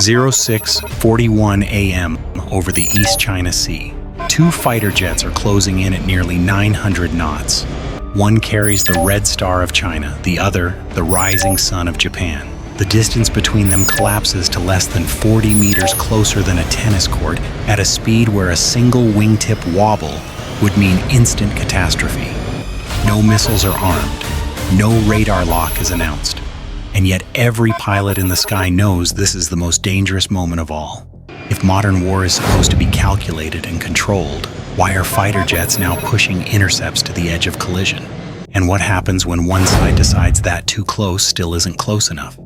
06:41 a.m. over the East China Sea. Two fighter jets are closing in at nearly 900 knots. One carries the Red Star of China, the other, the Rising Sun of Japan. The distance between them collapses to less than 40 meters closer than a tennis court at a speed where a single wingtip wobble would mean instant catastrophe. No missiles are armed. No radar lock is announced. And yet every pilot in the sky knows this is the most dangerous moment of all. If modern war is supposed to be calculated and controlled, why are fighter jets now pushing intercepts to the edge of collision? And what happens when one side decides that too close still isn't close enough?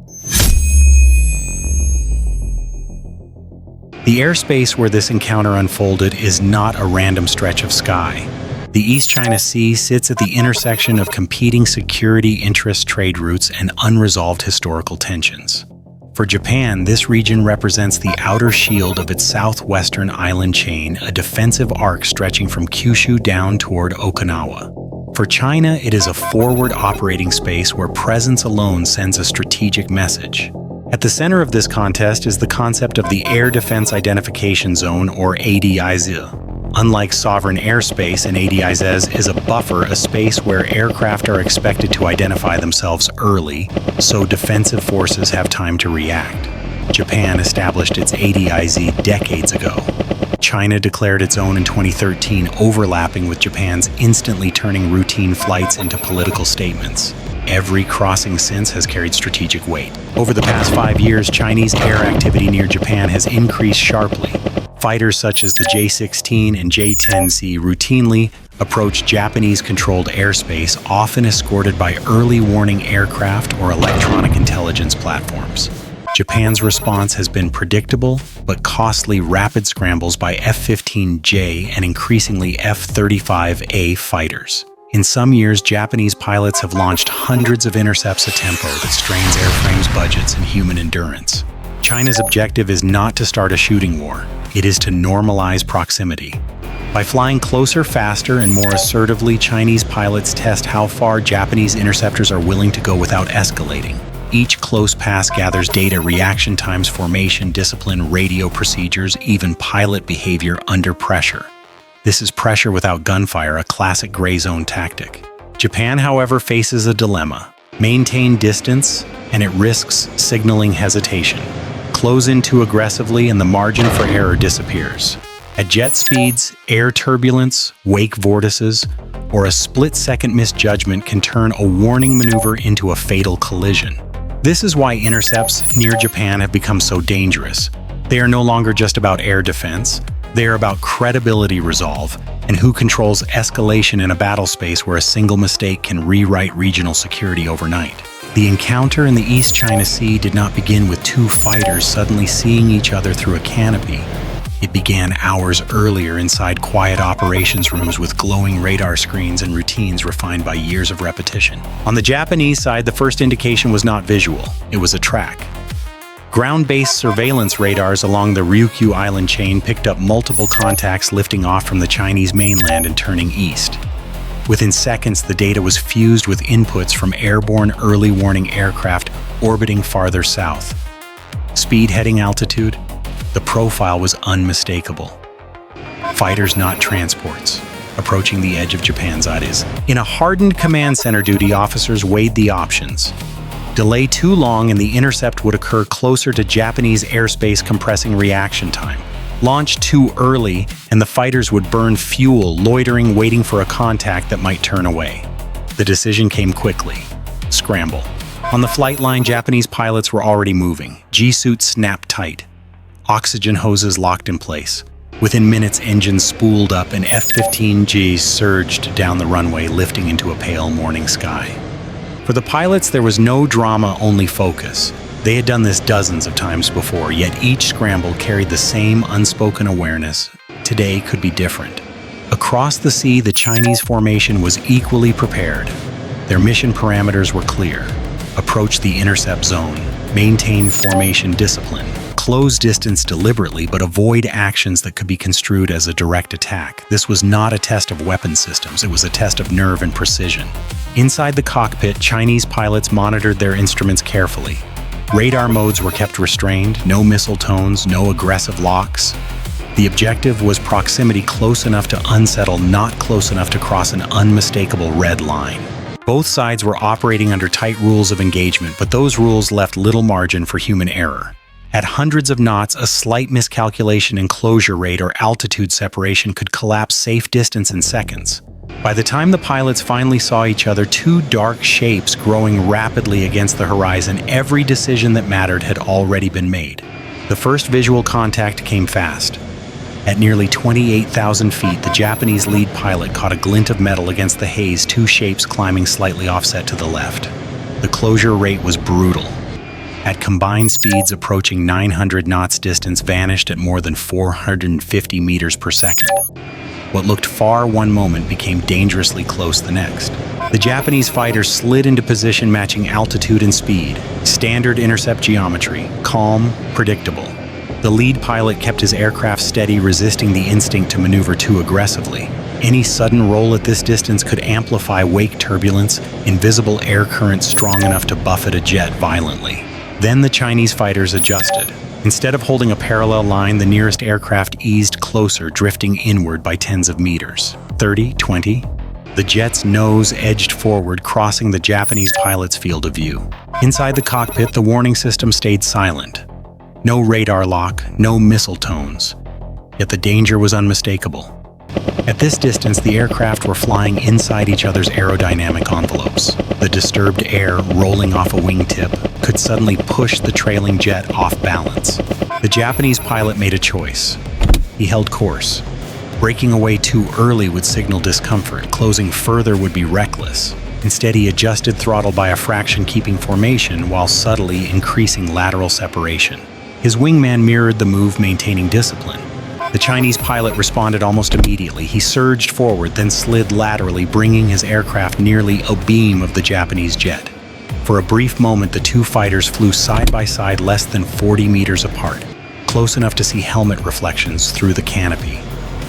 The airspace where this encounter unfolded is not a random stretch of sky. The East China Sea sits at the intersection of competing security interests, trade routes, and unresolved historical tensions. For Japan, this region represents the outer shield of its southwestern island chain, a defensive arc stretching from Kyushu down toward Okinawa. For China, it is a forward operating space where presence alone sends a strategic message. At the center of this contest is the concept of the Air Defense Identification Zone, or ADIZ. Unlike sovereign airspace, an ADIZ is a buffer, a space where aircraft are expected to identify themselves early, so defensive forces have time to react. Japan established its ADIZ decades ago. China declared its own in 2013, overlapping with Japan's, instantly turning routine flights into political statements. Every crossing since has carried strategic weight. Over the past 5 years, Chinese air activity near Japan has increased sharply. Fighters such as the J-16 and J-10C routinely approach Japanese-controlled airspace, often escorted by early warning aircraft or electronic intelligence platforms. Japan's response has been predictable but costly rapid scrambles by F-15J and increasingly F-35A fighters. In some years, Japanese pilots have launched hundreds of intercepts a tempo that strains airframes' budgets and human endurance. China's objective is not to start a shooting war. It is to normalize proximity. By flying closer, faster, and more assertively, Chinese pilots test how far Japanese interceptors are willing to go without escalating. Each close pass gathers data, reaction times, formation, discipline, radio procedures, even pilot behavior under pressure. This is pressure without gunfire, a classic gray zone tactic. Japan, however, faces a dilemma. Maintain distance, and it risks signaling hesitation. Close in too aggressively, and the margin for error disappears. At jet speeds, air turbulence, wake vortices, or a split-second misjudgment can turn a warning maneuver into a fatal collision. This is why intercepts near Japan have become so dangerous. They are no longer just about air defense. They are about credibility resolve and who controls escalation in a battle space where a single mistake can rewrite regional security overnight. The encounter in the East China Sea did not begin with two fighters suddenly seeing each other through a canopy. It began hours earlier inside quiet operations rooms with glowing radar screens and routines refined by years of repetition. On the Japanese side, the first indication was not visual, it was a track. Ground-based surveillance radars along the Ryukyu Island chain picked up multiple contacts lifting off from the Chinese mainland and turning east. Within seconds, the data was fused with inputs from airborne early warning aircraft orbiting farther south. Speed, heading, altitude, the profile was unmistakable. Fighters, not transports, approaching the edge of Japan's eyes. In a hardened command center duty, officers weighed the options. Delay too long and the intercept would occur closer to Japanese airspace, compressing reaction time. Launch too early and the fighters would burn fuel, loitering, waiting for a contact that might turn away. The decision came quickly. Scramble. On the flight line, Japanese pilots were already moving. G-suits snapped tight. Oxygen hoses locked in place. Within minutes, engines spooled up and F-15Gs surged down the runway, lifting into a pale morning sky. For the pilots, there was no drama, only focus. They had done this dozens of times before, yet each scramble carried the same unspoken awareness. Today could be different. Across the sea, the Chinese formation was equally prepared. Their mission parameters were clear. Approach the intercept zone, maintain formation discipline, close distance deliberately, but avoid actions that could be construed as a direct attack. This was not a test of weapon systems, it was a test of nerve and precision. Inside the cockpit, Chinese pilots monitored their instruments carefully. Radar modes were kept restrained, no missile tones, no aggressive locks. The objective was proximity close enough to unsettle, not close enough to cross an unmistakable red line. Both sides were operating under tight rules of engagement, but those rules left little margin for human error. At hundreds of knots, a slight miscalculation in closure rate or altitude separation could collapse safe distance in seconds. By the time the pilots finally saw each other, two dark shapes growing rapidly against the horizon, every decision that mattered had already been made. The first visual contact came fast. At nearly 28,000 feet, the Japanese lead pilot caught a glint of metal against the haze, two shapes climbing slightly offset to the left. The closure rate was brutal. At combined speeds approaching 900 knots, distance vanished at more than 450 meters per second. What looked far one moment became dangerously close the next. The Japanese fighters slid into position matching altitude and speed. Standard intercept geometry, calm, predictable. The lead pilot kept his aircraft steady, resisting the instinct to maneuver too aggressively. Any sudden roll at this distance could amplify wake turbulence, invisible air currents strong enough to buffet a jet violently. Then the Chinese fighters adjusted. Instead of holding a parallel line, the nearest aircraft eased closer, drifting inward by tens of meters. 30, 20. The jet's nose edged forward, crossing the Japanese pilot's field of view. Inside the cockpit, the warning system stayed silent. No radar lock, no missile tones. Yet the danger was unmistakable. At this distance, the aircraft were flying inside each other's aerodynamic envelopes. The disturbed air rolling off a wingtip could suddenly push the trailing jet off balance. The Japanese pilot made a choice. He held course. Breaking away too early would signal discomfort. Closing further would be reckless. Instead, he adjusted throttle by a fraction, keeping formation while subtly increasing lateral separation. His wingman mirrored the move, maintaining discipline. The Chinese pilot responded almost immediately. He surged forward, then slid laterally, bringing his aircraft nearly abeam of the Japanese jet. For a brief moment, the two fighters flew side by side less than 40 meters apart, close enough to see helmet reflections through the canopy,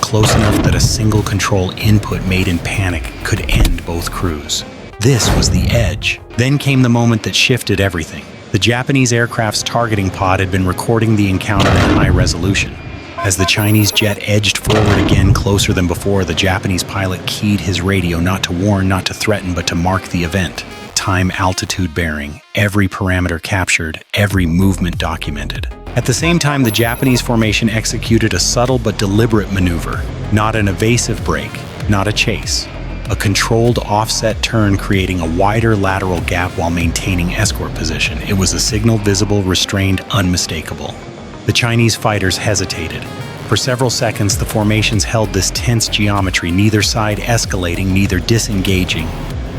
close enough that a single control input made in panic could end both crews. This was the edge. Then came the moment that shifted everything. The Japanese aircraft's targeting pod had been recording the encounter in high resolution. As the Chinese jet edged forward again, closer than before, the Japanese pilot keyed his radio, not to warn, not to threaten, but to mark the event. Time, altitude, bearing, every parameter captured, every movement documented. At the same time, the Japanese formation executed a subtle but deliberate maneuver. Not an evasive break, not a chase. A controlled offset turn, creating a wider lateral gap while maintaining escort position. It was a signal, visible, restrained, unmistakable. The Chinese fighters hesitated. For several seconds, the formations held this tense geometry, neither side escalating, neither disengaging.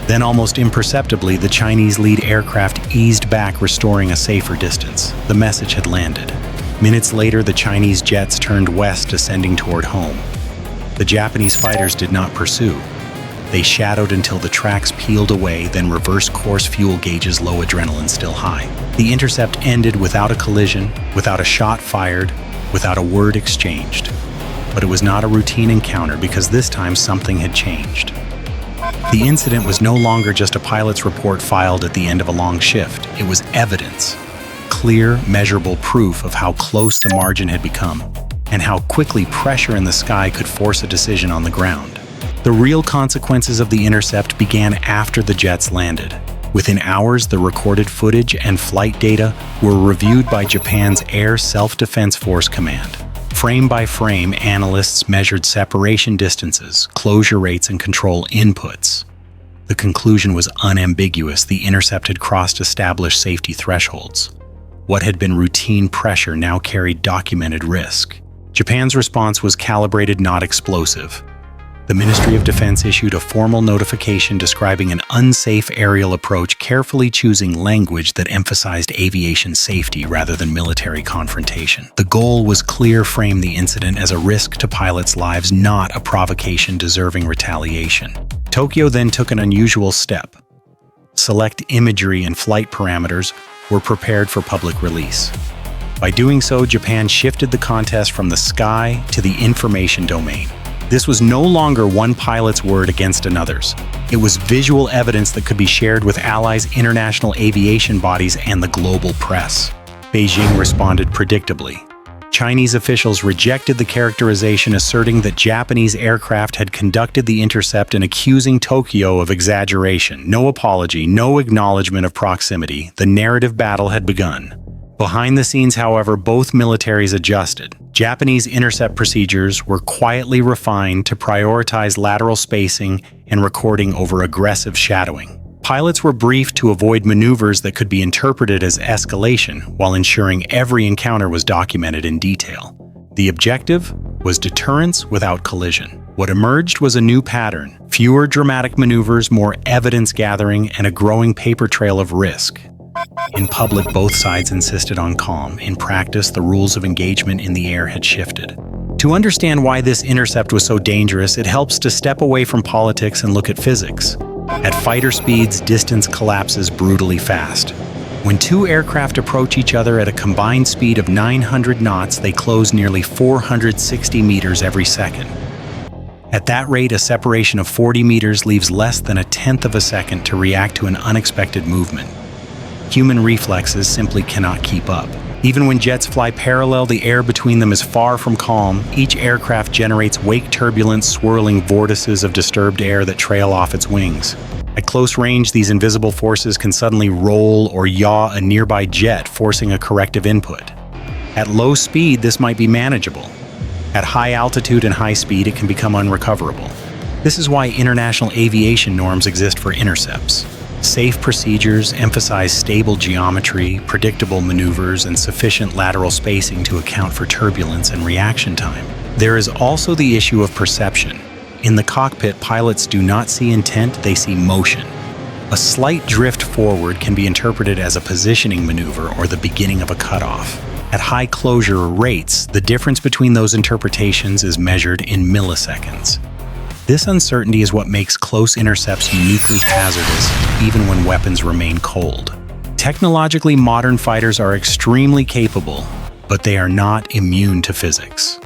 Then, almost imperceptibly, the Chinese lead aircraft eased back, restoring a safer distance. The message had landed. Minutes later, the Chinese jets turned west, descending toward home. The Japanese fighters did not pursue. They shadowed until the tracks peeled away, then reversed course, fuel gauges low, adrenaline still high. The intercept ended without a collision, without a shot fired, without a word exchanged. But it was not a routine encounter, because this time something had changed. The incident was no longer just a pilot's report filed at the end of a long shift. It was evidence. Clear, measurable proof of how close the margin had become, and how quickly pressure in the sky could force a decision on the ground. The real consequences of the intercept began after the jets landed. Within hours, the recorded footage and flight data were reviewed by Japan's Air Self-Defense Force Command. Frame by frame, analysts measured separation distances, closure rates, and control inputs. The conclusion was unambiguous. The intercept had crossed established safety thresholds. What had been routine pressure now carried documented risk. Japan's response was calibrated, not explosive. The Ministry of Defense issued a formal notification describing an unsafe aerial approach, carefully choosing language that emphasized aviation safety rather than military confrontation. The goal was clear: frame the incident as a risk to pilots' lives, not a provocation deserving retaliation. Tokyo then took an unusual step. Select imagery and flight parameters were prepared for public release. By doing so, Japan shifted the contest from the sky to the information domain. This was no longer one pilot's word against another's. It was visual evidence that could be shared with allies, international aviation bodies, and the global press. Beijing responded predictably. Chinese officials rejected the characterization, asserting that Japanese aircraft had conducted the intercept and accusing Tokyo of exaggeration. No apology, no acknowledgement of proximity. The narrative battle had begun. Behind the scenes, however, both militaries adjusted. Japanese intercept procedures were quietly refined to prioritize lateral spacing and recording over aggressive shadowing. Pilots were briefed to avoid maneuvers that could be interpreted as escalation, while ensuring every encounter was documented in detail. The objective was deterrence without collision. What emerged was a new pattern: fewer dramatic maneuvers, more evidence gathering, and a growing paper trail of risk. In public, both sides insisted on calm. In practice, the rules of engagement in the air had shifted. To understand why this intercept was so dangerous, it helps to step away from politics and look at physics. At fighter speeds, distance collapses brutally fast. When two aircraft approach each other at a combined speed of 900 knots, they close nearly 460 meters every second. At that rate, a separation of 40 meters leaves less than a tenth of a second to react to an unexpected movement. Human reflexes simply cannot keep up. Even when jets fly parallel, the air between them is far from calm. Each aircraft generates wake turbulence, swirling vortices of disturbed air that trail off its wings. At close range, these invisible forces can suddenly roll or yaw a nearby jet, forcing a corrective input. At low speed, this might be manageable. At high altitude and high speed, it can become unrecoverable. This is why international aviation norms exist for intercepts. Safe procedures emphasize stable geometry, predictable maneuvers, and sufficient lateral spacing to account for turbulence and reaction time. There is also the issue of perception. In the cockpit, pilots do not see intent, they see motion. A slight drift forward can be interpreted as a positioning maneuver or the beginning of a cutoff. At high closure rates, the difference between those interpretations is measured in milliseconds. This uncertainty is what makes close intercepts uniquely hazardous, even when weapons remain cold. Technologically, modern fighters are extremely capable, but they are not immune to physics.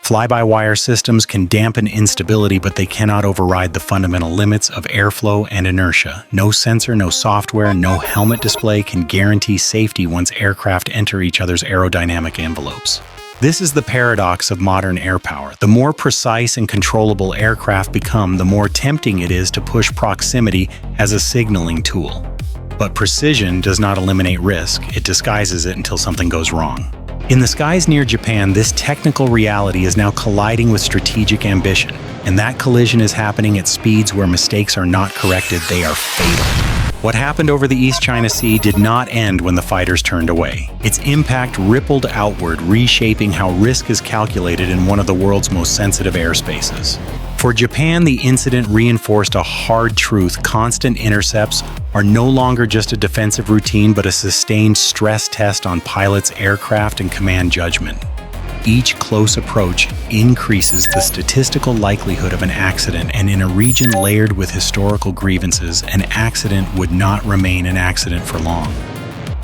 Fly-by-wire systems can dampen instability, but they cannot override the fundamental limits of airflow and inertia. No sensor, no software, no helmet display can guarantee safety once aircraft enter each other's aerodynamic envelopes. This is the paradox of modern air power. The more precise and controllable aircraft become, the more tempting it is to push proximity as a signaling tool. But precision does not eliminate risk, it disguises it until something goes wrong. In the skies near Japan, this technical reality is now colliding with strategic ambition, and that collision is happening at speeds where mistakes are not corrected, they are fatal. What happened over the East China Sea did not end when the fighters turned away. Its impact rippled outward, reshaping how risk is calculated in one of the world's most sensitive airspaces. For Japan, the incident reinforced a hard truth: constant intercepts are no longer just a defensive routine, but a sustained stress test on pilots, aircraft, and command judgment. Each close approach increases the statistical likelihood of an accident, and in a region layered with historical grievances, an accident would not remain an accident for long.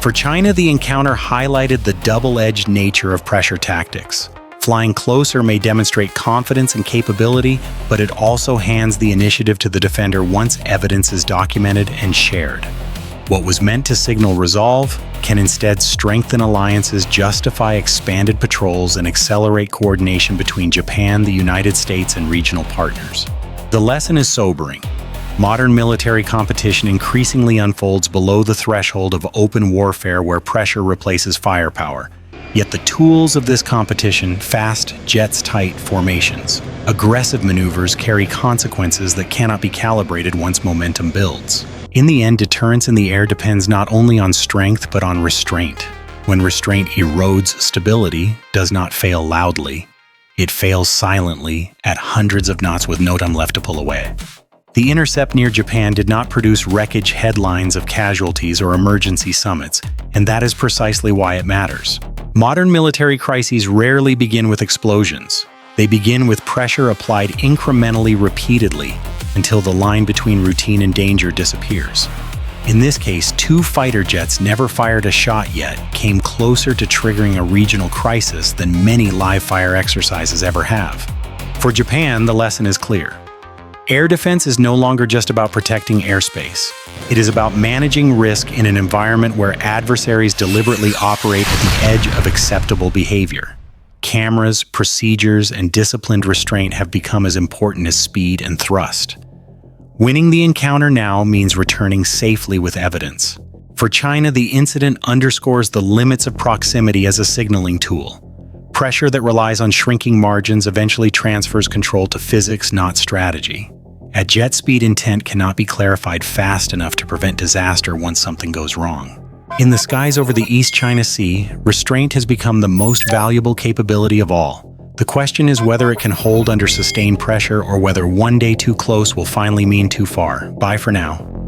For China, the encounter highlighted the double-edged nature of pressure tactics. Flying closer may demonstrate confidence and capability, but it also hands the initiative to the defender once evidence is documented and shared. What was meant to signal resolve can instead strengthen alliances, justify expanded patrols, and accelerate coordination between Japan, the United States, and regional partners. The lesson is sobering. Modern military competition increasingly unfolds below the threshold of open warfare where pressure replaces firepower. Yet the tools of this competition, fast, jets-tight formations, aggressive maneuvers, carry consequences that cannot be calibrated once momentum builds. In the end, deterrence in the air depends not only on strength but on restraint. When restraint erodes stability, does not fail loudly. It fails silently at hundreds of knots with no time left to pull away. The intercept near Japan did not produce wreckage headlines of casualties or emergency summits, and that is precisely why it matters. Modern military crises rarely begin with explosions. They begin with pressure applied incrementally repeatedly until the line between routine and danger disappears. In this case, two fighter jets never fired a shot yet came closer to triggering a regional crisis than many live-fire exercises ever have. For Japan, the lesson is clear. Air defense is no longer just about protecting airspace. It is about managing risk in an environment where adversaries deliberately operate at the edge of acceptable behavior. Cameras, procedures, and disciplined restraint have become as important as speed and thrust. Winning the encounter now means returning safely with evidence. For China, the incident underscores the limits of proximity as a signaling tool. Pressure that relies on shrinking margins eventually transfers control to physics, not strategy. At jet speed, intent cannot be clarified fast enough to prevent disaster once something goes wrong. In the skies over the East China Sea, restraint has become the most valuable capability of all. The question is whether it can hold under sustained pressure or whether one day too close will finally mean too far. Bye for now.